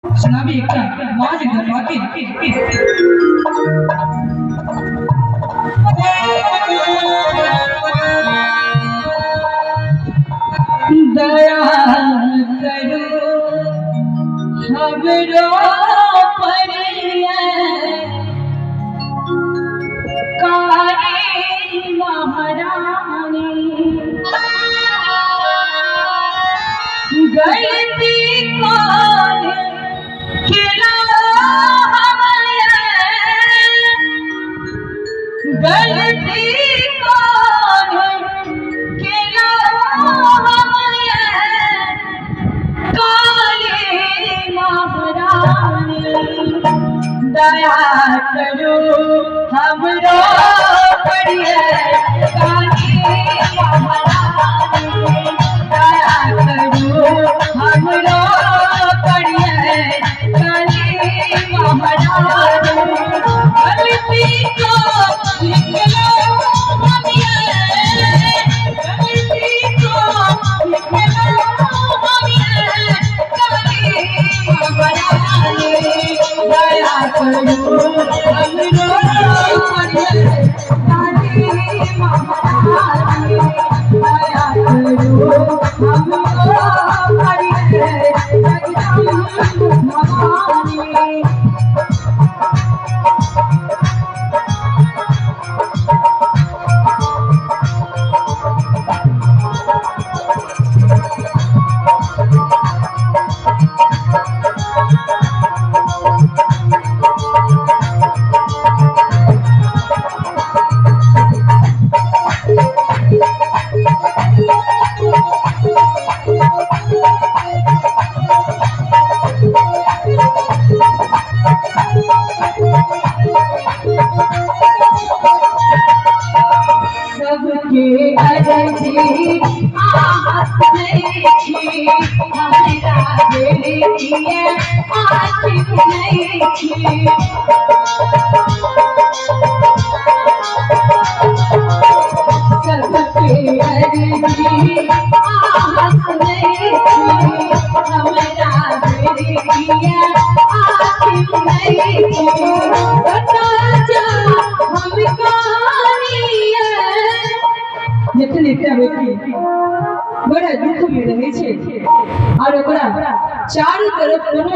सुनाबी एक माज धरवाती दया करो हमरो पर काली महारानी गलती कौन किया गलती कौन किया काली महारानी दया करो हमरो करिए काली महारानी दया करो हमरो करिए काली महारानी गलती को निकलो हमिए गलती को निकलो हमिए काली महारानी दया करो हमरो करिए काली महारानी दया करो हमरो करिए काली महारानी सबके अरजी आहत नहीं थी हमारा बेटिए आशिक नहीं थी सबके अरजी आहत नहीं थी हमारा बेटिए आशिक नहीं थी बता जा हम जितने व्यक्ति बड़ा दुख में रहे छे और चारों तरफ कोनो